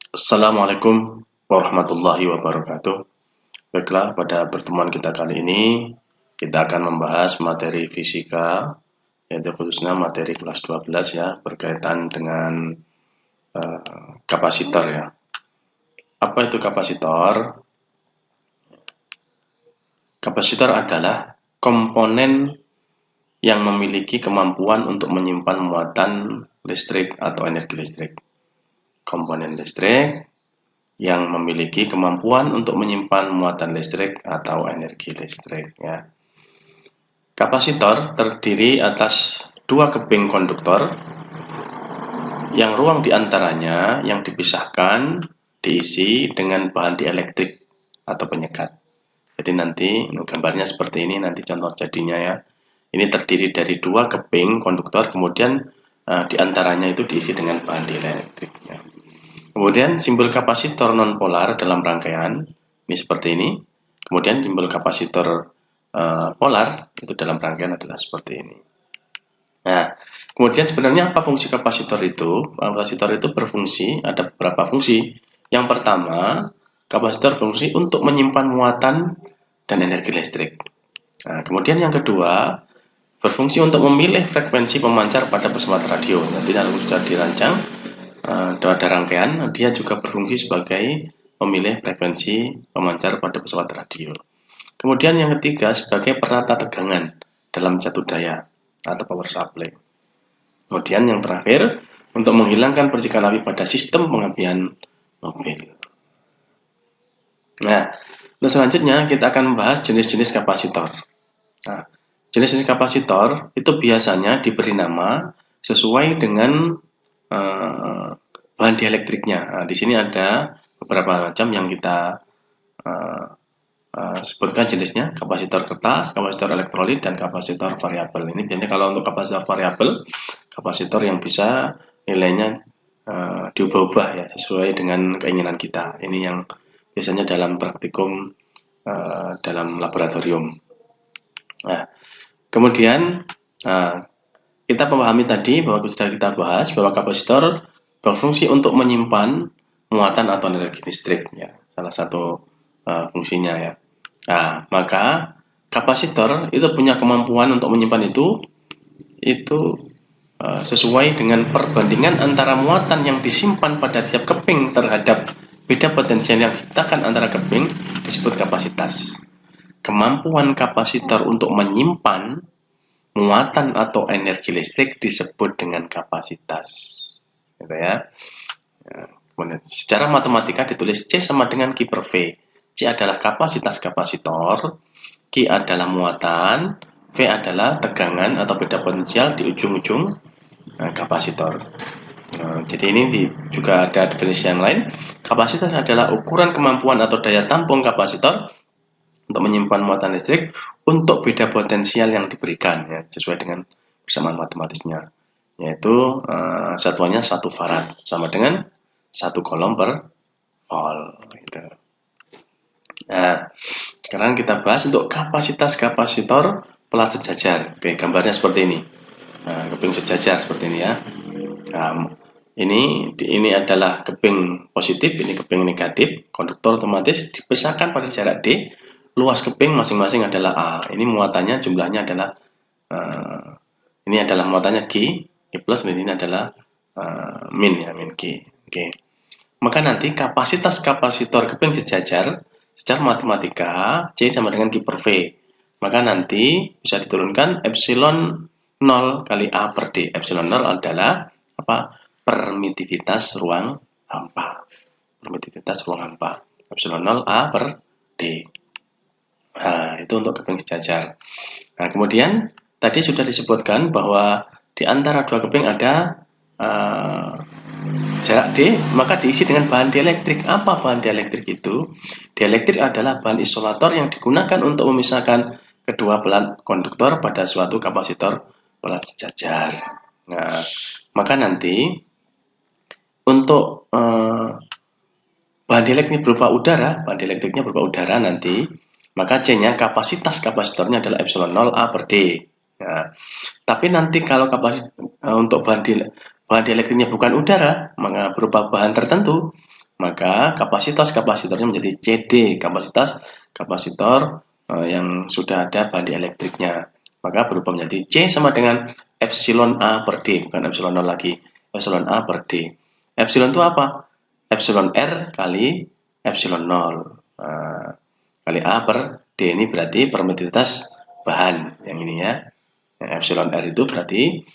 Assalamualaikum warahmatullahi wabarakatuh. Baiklah, pada pertemuan kita kali ini kita akan membahas materi fisika, yaitu khususnya materi kelas 12 ya, berkaitan dengan kapasitor ya. Apa itu kapasitor? Kapasitor adalah komponen yang memiliki kemampuan untuk menyimpan muatan listrik atau energi listrik. Komponen listrik yang memiliki kemampuan untuk menyimpan muatan listrik atau energi listrik ya. Kapasitor terdiri atas dua keping konduktor yang ruang diantaranya yang dipisahkan diisi dengan bahan dielektrik atau penyekat. Jadi nanti gambarnya seperti ini, nanti contoh jadinya ya. Ini terdiri dari dua keping konduktor, kemudian diantaranya itu diisi dengan bahan dielektrik ya. Kemudian simbol kapasitor nonpolar dalam rangkaian ini seperti ini. Kemudian simbol kapasitor polar itu dalam rangkaian adalah seperti ini. Nah, kemudian sebenarnya apa fungsi kapasitor itu? Kapasitor itu berfungsi, ada beberapa fungsi. Yang pertama, kapasitor fungsi untuk menyimpan muatan dan energi listrik. Nah, kemudian yang kedua, berfungsi untuk memilih frekuensi pemancar pada pesawat radio. Nanti kalau sudah dirancang ada rangkaian, dia juga berfungsi sebagai pemilih frekuensi pemancar pada pesawat radio. Kemudian yang ketiga sebagai perata tegangan dalam satu daya atau power supply. Kemudian yang terakhir untuk menghilangkan percikan api pada sistem pengapian mobil. Nah, untuk selanjutnya kita akan membahas jenis-jenis kapasitor. Nah, jenis-jenis kapasitor itu biasanya diberi nama sesuai dengan bahan dielektriknya. Nah, di sini ada beberapa macam yang kita sebutkan jenisnya: kapasitor kertas, kapasitor elektrolit, dan kapasitor variabel. Ini biasanya kalau untuk kapasitor variabel, kapasitor yang bisa nilainya diubah-ubah ya sesuai dengan keinginan kita. Ini yang biasanya dalam praktikum dalam laboratorium. Nah, kemudian kita memahami tadi bahwa sudah kita bahas bahwa kapasitor berfungsi untuk menyimpan muatan atau energi listrik ya, salah satu fungsinya ya. Nah, maka kapasitor itu punya kemampuan untuk menyimpan itu sesuai dengan perbandingan antara muatan yang disimpan pada tiap keping terhadap beda potensial yang diciptakan antara keping disebut kapasitas. Kemampuan kapasitor untuk menyimpan muatan atau energi listrik disebut dengan kapasitas. Gitu ya. Secara matematika ditulis C sama dengan Q per V. C adalah kapasitas kapasitor, Q adalah muatan, V adalah tegangan atau beda potensial di ujung-ujung kapasitor. Jadi ini juga ada definisi yang lain. Kapasitas adalah ukuran kemampuan atau daya tampung kapasitor untuk menyimpan muatan listrik untuk beda potensial yang diberikan ya, sesuai dengan persamaan matematisnya, yaitu satuannya 1 farad sama dengan 1 coulomb per volt gitu. Nah, sekarang kita bahas untuk kapasitas kapasitor pelat sejajar. Oke, gambarnya seperti ini. Nah, keping sejajar seperti ini ya. Nah, ini adalah keping positif, ini keping negatif. Konduktor otomatis dipisahkan pada jarak D. Luas keping masing-masing adalah A. Ini muatannya jumlahnya adalah ini adalah muatannya Q plus, dan ini adalah min ya, min Q. Oke. Maka nanti kapasitas kapasitor keping sejajar secara matematika C sama dengan Q per V. Maka nanti bisa diturunkan epsilon 0 kali A per D. Epsilon 0 adalah apa? Permitivitas ruang hampa. Permitivitas ruang hampa. Epsilon 0 A per D. Nah, itu untuk keping sejajar. Nah, kemudian tadi sudah disebutkan bahwa di antara dua keping ada jarak D, maka diisi dengan bahan dielektrik. Apa bahan dielektrik itu? Dielektrik adalah bahan isolator yang digunakan untuk memisahkan kedua pelat konduktor pada suatu kapasitor pelat sejajar. Nah, maka nanti untuk bahan dielektriknya berupa udara, nanti, maka C-nya kapasitas kapasitornya adalah epsilon 0 A per D. Nah, tapi nanti kalau untuk bahan dielektriknya bukan udara, maka berupa bahan tertentu, maka kapasitornya menjadi CD, kapasitas kapasitor yang sudah ada bandi elektriknya. Maka berubah menjadi C sama dengan epsilon A per D, bukan epsilon 0 lagi, epsilon A per D. Epsilon itu apa? Epsilon R kali epsilon 0 kali A per D, ini berarti permitivitas bahan yang ini ya. Epsilon R itu berarti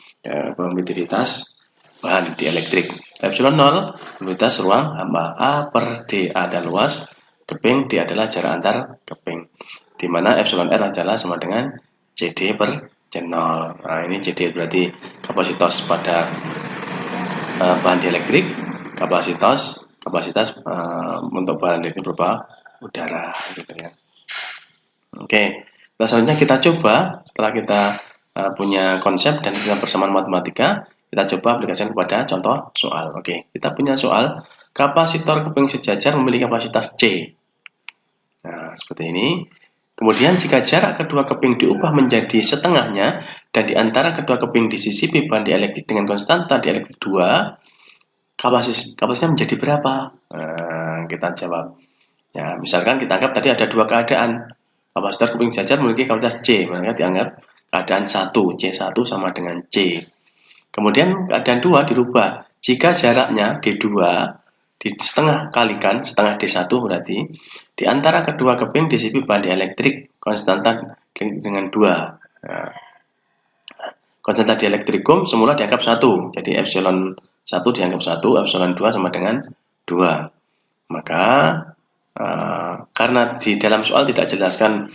permitivitas bahan di elektrik. Epsilon 0 permitivitas ruang hamba. A per D ada luas keping, D adalah jarak antar keping, di mana epsilon R adalah sama dengan CD per C0. Nah, ini CD berarti kapasitas pada bahan dielektrik, kapasitas untuk bahan elektrik berupa udara gitu ya. Oke, nah selanjutnya kita coba setelah kita punya konsep dan kita persamaan matematika, kita coba aplikasikan kepada contoh soal. Oke, kita punya soal kapasitor keping sejajar memiliki kapasitas C. Nah, seperti ini. Kemudian jika jarak kedua keping diubah menjadi setengahnya dan di antara kedua keping disisipi bahan dielektrik dengan konstanta dielektrik 2, kapasitasnya menjadi berapa? Nah, kita jawab. Ya, misalkan kita anggap tadi ada dua keadaan. Kapasitor keping sejajar memiliki kapasitas C, maka dianggap keadaan 1, C1 sama dengan C. Kemudian keadaan 2 dirubah. Jika jaraknya D2 di setengah kalikan, setengah D1 berarti, di antara kedua keping disisipi bahan dielektrik konstanta dengan 2. Nah, konstanta dielektrikum semula dianggap 1, jadi epsilon 1 dianggap 1, epsilon 2 sama dengan 2. Maka karena di dalam soal tidak jelaskan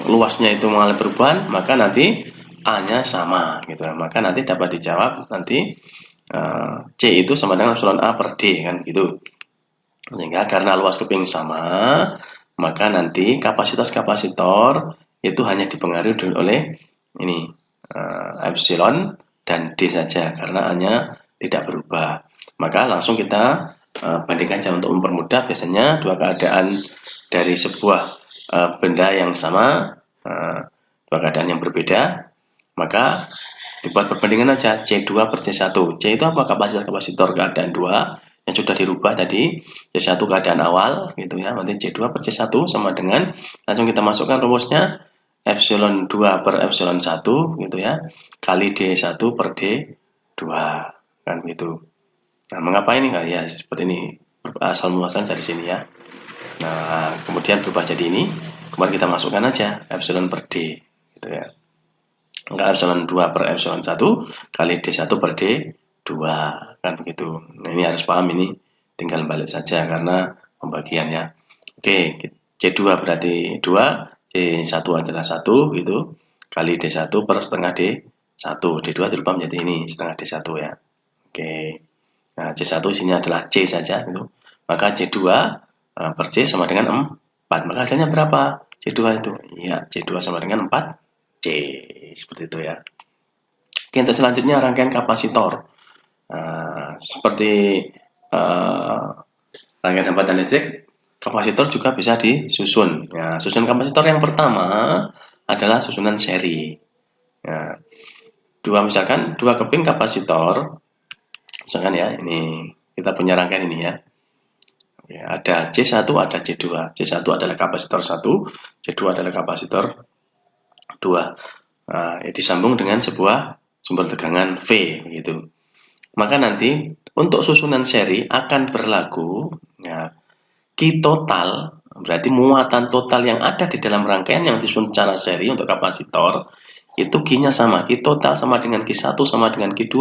luasnya itu mengalami perubahan, maka nanti A-nya sama gitu. Maka nanti dapat dijawab nanti C itu sama dengan epsilon A per D kan gitu. Sehingga karena luas keping sama, maka nanti kapasitas kapasitor itu hanya dipengaruhi oleh ini epsilon dan D saja karena hanya tidak berubah. Maka langsung kita bandingkan saja untuk mempermudah. Biasanya dua keadaan dari sebuah benda yang sama, dua keadaan yang berbeda, maka dibuat perbandingan aja C2 per C1. C itu apa? Kapasitas kapasitor keadaan 2 yang sudah dirubah tadi, C1 keadaan awal gitu ya. Nanti C2 per C1 sama dengan, langsung kita masukkan rumusnya epsilon 2 per epsilon 1 gitu ya, kali D1 per D2 kan gitu. Nah, mengapa ini? Nah, ya seperti ini, asal muasal dari sini ya. Nah, kemudian berubah jadi ini, kemudian kita masukkan aja epsilon per D gitu ya. Enggak, epsilon 2 per epsilon 1 kali D1 per D2 kan begitu. Nah, ini harus paham, ini tinggal balik saja karena pembagiannya. Oke, C2 berarti 2, C1 adalah 1 gitu, kali D1 per setengah D1. D2 dirubah menjadi ini setengah D1 ya. Oke. Nah, C1 isinya adalah C saja gitu. Maka C2 per C sama dengan 4. Maka hasilnya berapa? C2 itu. Ya, C2 sama dengan 4 C, seperti itu ya. Oke, untuk selanjutnya rangkaian kapasitor. Seperti rangkaian hambatan listrik, kapasitor juga bisa disusun. Ya, susunan kapasitor yang pertama adalah susunan seri. Ya, misalkan dua keping kapasitor, misalkan ya, ini kita punya rangkaian ini ya. Ya, ada C1, ada C2. C1 adalah kapasitor 1, C2 adalah kapasitor 2. Nah, disambung dengan sebuah sumber tegangan V gitu. Maka nanti untuk susunan seri akan berlaku ya, Q total, berarti muatan total yang ada di dalam rangkaian yang disusun secara seri untuk kapasitor itu Q-nya sama. Q total sama dengan Q1 sama dengan Q2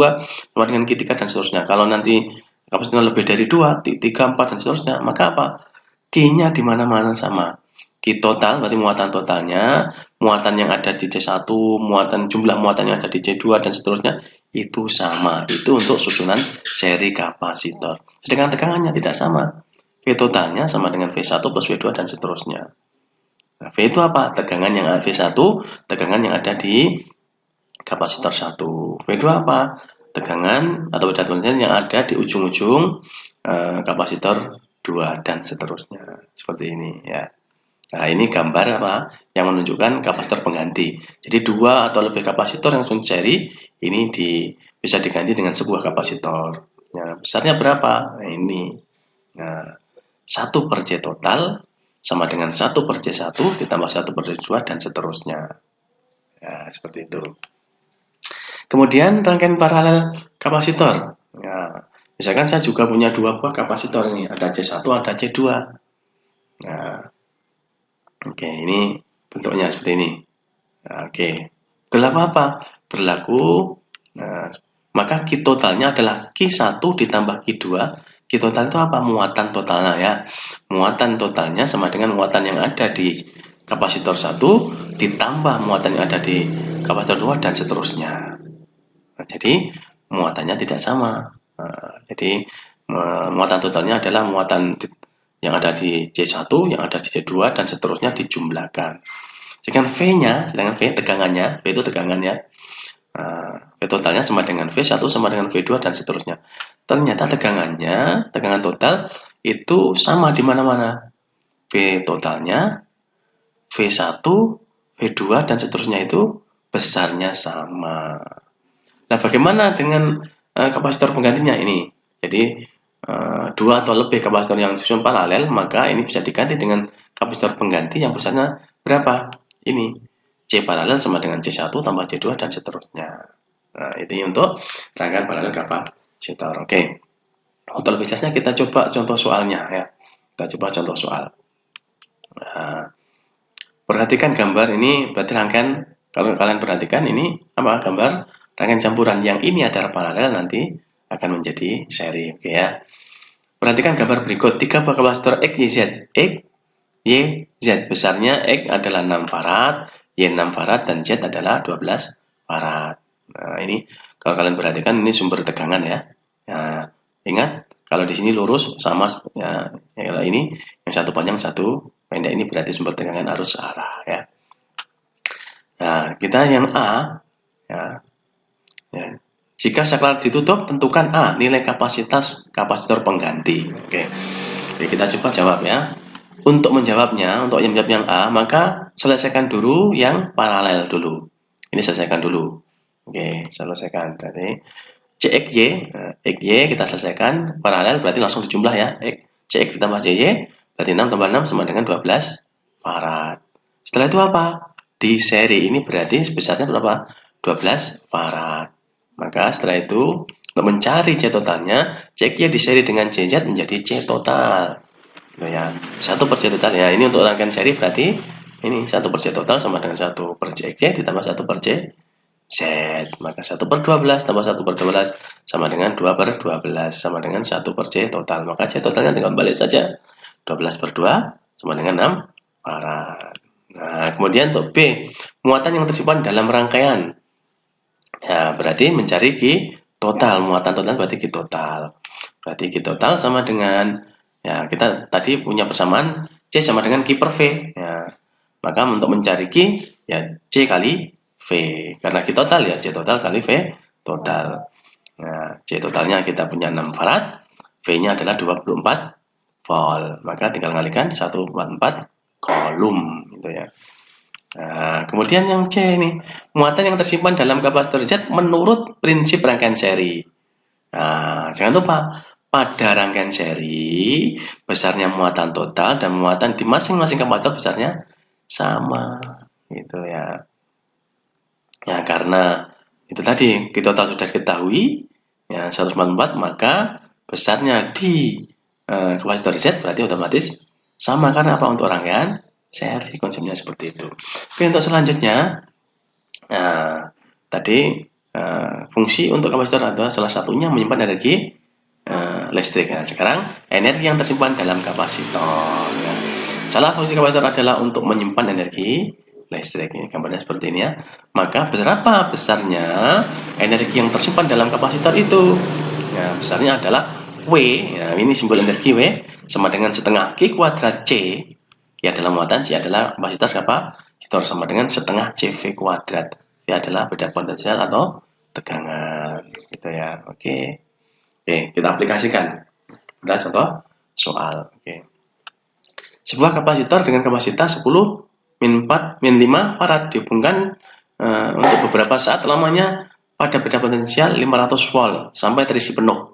sama dengan Q3 dan seterusnya. Kalau nanti kapasitor lebih dari 2, 3, 4 dan seterusnya, maka apa? Q-nya di mana-mana sama. Q total berarti muatan totalnya, muatan yang ada di C1, jumlah muatan yang ada di C2 dan seterusnya itu sama. Itu untuk susunan seri kapasitor. Sedangkan tegangannya tidak sama. V totalnya sama dengan V1 plus V2 dan seterusnya. Nah, V itu apa? Tegangan yang V1, tegangan yang ada di kapasitor 1. V2 apa? Tegangan atau tegangan yang ada di ujung-ujung kapasitor 2 dan seterusnya. Seperti ini ya. Nah, ini gambar apa? Yang menunjukkan kapasitor pengganti. Jadi dua atau lebih kapasitor yang susun seri ini bisa diganti dengan sebuah kapasitor. Ya, besarnya berapa? Nah, ini. Nah, 1 per C total sama dengan 1 per C1 ditambah 1 per C2 dan seterusnya. Ya, seperti itu. Kemudian rangkaian paralel kapasitor. Ya, misalkan saya juga punya 2 buah kapasitor ini, ada C1, ada C2. Nah, oke, ini bentuknya seperti ini. Nah, oke, berlaku apa? Berlaku, nah, maka Q totalnya adalah Q1 ditambah Q2. Q total itu apa? Muatan totalnya ya. Muatan totalnya sama dengan muatan yang ada di kapasitor 1 ditambah muatan yang ada di kapasitor 2 dan seterusnya. Nah, jadi muatannya tidak sama. Nah, jadi muatan totalnya adalah muatan yang ada di C1, yang ada di C2 dan seterusnya dijumlahkan. Sedangkan V tegangannya, V itu tegangannya. V totalnya sama dengan V1 sama dengan V2 dan seterusnya. Ternyata tegangan total itu sama di mana-mana. V totalnya, V1, V2 dan seterusnya itu besarnya sama. Nah, bagaimana dengan kapasitor penggantinya ini? Jadi, 2 atau lebih kapasitor yang disusun paralel, maka ini bisa diganti dengan kapasitor pengganti yang besarnya berapa? Ini, C paralel sama dengan C1 tambah C2 dan seterusnya. Nah, ini untuk rangkaian paralel kapasitor. Oke. Untuk lebih jelasnya kita coba contoh soalnya ya. Kita coba contoh soal. Nah, perhatikan gambar ini, berarti rangkaian, kalau kalian perhatikan ini apa gambar rangkaian campuran yang ini adalah paralel, nanti akan menjadi seri. Oke ya. Perhatikan gambar berikut, 3 buah kapasitor X, Y, Z. X, Y, Z. Besarnya X adalah 6 farad, Y 6 farad, dan Z adalah 12 farad. Nah, ini kalau kalian perhatikan ini sumber tegangan ya. Nah, ingat kalau di sini lurus sama ya, ini yang satu panjang satu pendek, ini berarti sumber tegangan arus arah ya. Nah, kita yang A ya. Ya. Jika saklar ditutup, tentukan A, nilai kapasitas kapasitor pengganti. Oke. Oke, kita coba jawab ya. Untuk menjawabnya, untuk yang menjawab yang A, maka selesaikan dulu yang paralel dulu. Ini selesaikan dulu. Oke, selesaikan. Jadi CXY, XY kita selesaikan, paralel berarti langsung dijumlah ya. CX ditambah CY, berarti 6 tambah 6 sama dengan 12 farad. Setelah itu apa? Di seri ini berarti sebesarnya berapa? 12 farad. Maka setelah itu, untuk mencari C totalnya, CXY di seri dengan CZ menjadi C total. Gitu ya. 1 per C total. Ya, ini untuk rangkaian seri berarti ini 1 per C total sama dengan 1 per CXY ditambah 1 per C Z. Maka 1 per 12 tambah 1 per 12 sama dengan 2 per 12 sama dengan 1 per C total. Maka C totalnya tinggal balik saja. 12 per 2 sama dengan 6 farad. Nah, kemudian untuk B, muatan yang tersimpan dalam rangkaian. Ya, berarti mencari Q total. Muatan total berarti Q total. Berarti Q total sama dengan, ya kita tadi punya persamaan C sama dengan Q per V. Ya, maka untuk mencari Q, ya C kali V. Karena Q total ya C total kali V total. Nah, C totalnya kita punya 6 farad, V-nya adalah 24 volt. Maka tinggal ngalikan 144 kolom gitu ya. Nah, kemudian yang C ini, muatan yang tersimpan dalam kapasitor Z menurut prinsip rangkaian seri. Nah, jangan lupa, pada rangkaian seri, besarnya muatan total dan muatan di masing-masing kapasitor besarnya sama. Gitu ya. Ya, karena itu tadi, kita total sudah diketahui, ya 144, maka besarnya di kapasitor Z berarti otomatis sama, karena apa? Untuk rangkaian seri, konsepnya seperti itu. Oke, untuk selanjutnya, tadi fungsi untuk kapasitor adalah salah satunya menyimpan energi listrik. Nah, sekarang energi yang tersimpan dalam kapasitor. Ya. Salah fungsi kapasitor adalah untuk menyimpan energi listrik. Ini gambarnya seperti ini ya. Maka berapa besarnya energi yang tersimpan dalam kapasitor itu? Ya, besarnya adalah W. Ya, ini simbol energi W sama dengan setengah Q kuadrat C. Q adalah muatan, C adalah kapasitas kapasitor sama dengan setengah CV kuadrat. V adalah beda potensial atau tegangan. Gitu ya. Oke. Oke, kita aplikasikan. Ada contoh soal. Oke. Sebuah kapasitor dengan kapasitas 10 min 4 min 5 farad dihubungkan untuk beberapa saat lamanya pada beda potensial 500 volt sampai terisi penuh.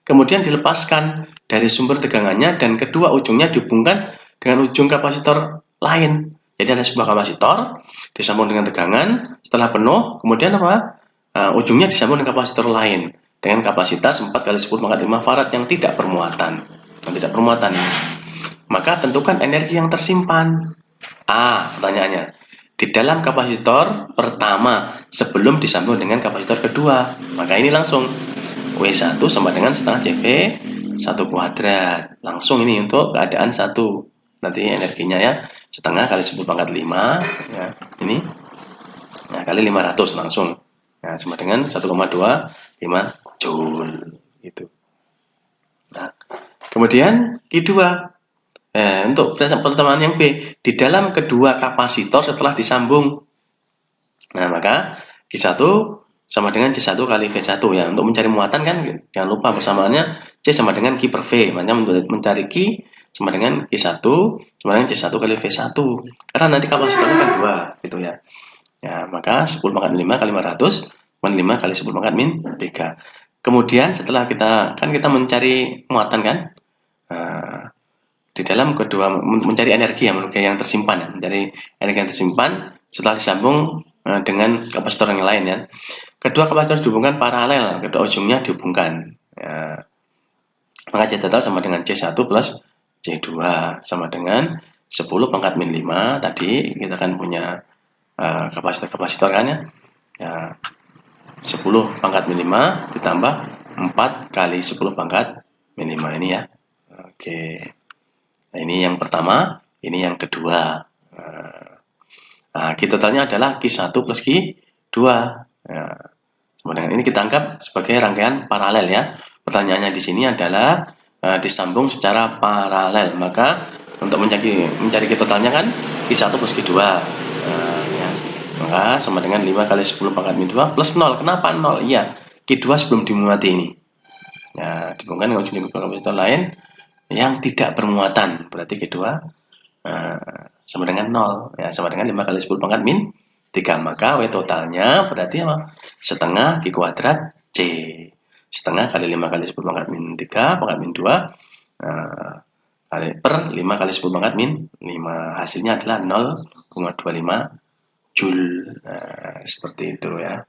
kemudian dilepaskan dari sumber tegangannya dan kedua ujungnya dihubungkan dengan ujung kapasitor lain. Jadi ada sebuah kapasitor disambung dengan tegangan, setelah penuh, kemudian apa? Ujungnya disambung dengan kapasitor lain dengan kapasitas 4 kali 10 pangkat 5 farad yang tidak bermuatan. Maka tentukan energi yang tersimpan. Pertanyaannya, di dalam kapasitor pertama sebelum disambung dengan kapasitor kedua, maka ini langsung W1 sama dengan setengah CV 1 kuadrat. Langsung ini untuk keadaan 1. Nanti energinya ya setengah kali 10 pangkat 5 ya, ini kali 500 langsung sama dengan 1,25 Joule gitu. Nah, kemudian Q2 untuk pertemuan yang B, di dalam kedua kapasitor setelah disambung. Nah, maka Q1 sama dengan C1 kali V1 ya. Untuk mencari muatan kan jangan lupa persamaannya C sama dengan Q per V. Makanya mencari Q sama dengan Q1 sama dengan C1 kali V1. Karena nanti kapasitornya kan 2 gitu ya. Ya, maka 10 pangkat 5 kali 500 5 kali 10 pangkat min 3. Kemudian setelah kita mencari muatan kan, di dalam kedua mencari energi yang tersimpan ya, mencari energi yang tersimpan setelah disambung dengan kapasitor yang lain ya. Kedua kapasitor dihubungkan paralel, kedua ujungnya dihubungkan. Ya. Maka C total sama dengan C1 plus C2 sama dengan 10 pangkat min 5. Tadi kita kan punya kapasitor kan ya. 10 pangkat min 5 ditambah 4 kali 10 pangkat min 5 ini ya. Oke. Nah, ini yang pertama, ini yang kedua. Q totalnya adalah Q1 plus Q2. Sama dengan ini kita anggap sebagai rangkaian paralel ya. Pertanyaannya di sini adalah disambung secara paralel. Maka untuk mencari Q totalnya kan Q1 plus Q2. Maka sama dengan 5 kali 10 pangkat min 2 plus 0. Kenapa 0? Iya, Q2 sebelum dimuati ini. Ya, dihubungkan dengan ujung kapasitor lain yang tidak bermuatan. Berarti Q2 sama dengan 0. Ya, sama dengan 5 kali 10 pangkat min 3. Maka W totalnya berarti apa? Setengah Q kuadrat C. Setengah kali 5 kali 10 pangkat min 3 pangkat min 2 per 5 kali 10 pangkat min 5. Hasilnya adalah 0,25 Joule. Seperti itu ya.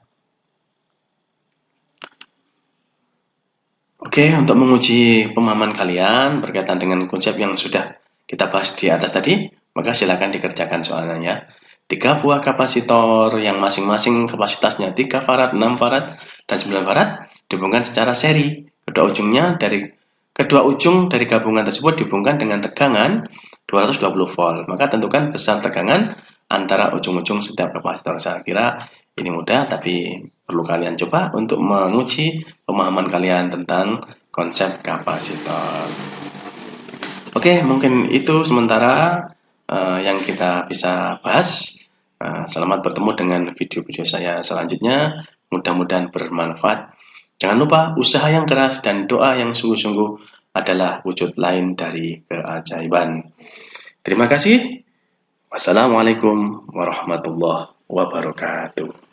Oke, untuk menguji pemahaman kalian berkaitan dengan konsep yang sudah kita bahas di atas tadi, maka silakan dikerjakan soalnya. 3 buah kapasitor yang masing-masing kapasitasnya 3 farad, 6 farad, dan 9 farad dihubungkan secara seri. Kedua ujung dari gabungan tersebut dihubungkan dengan tegangan 220 volt. Maka tentukan besar tegangan antara ujung-ujung setiap kapasitor. Saya kira ini mudah, tapi perlu kalian coba untuk menguji pemahaman kalian tentang konsep kapasitor. Oke, mungkin itu sementara yang kita bisa bahas. Selamat bertemu dengan video-video saya selanjutnya. Mudah-mudahan bermanfaat. Jangan lupa, usaha yang keras dan doa yang sungguh-sungguh adalah wujud lain dari keajaiban. Terima kasih. Wassalamualaikum warahmatullahi wabarakatuh.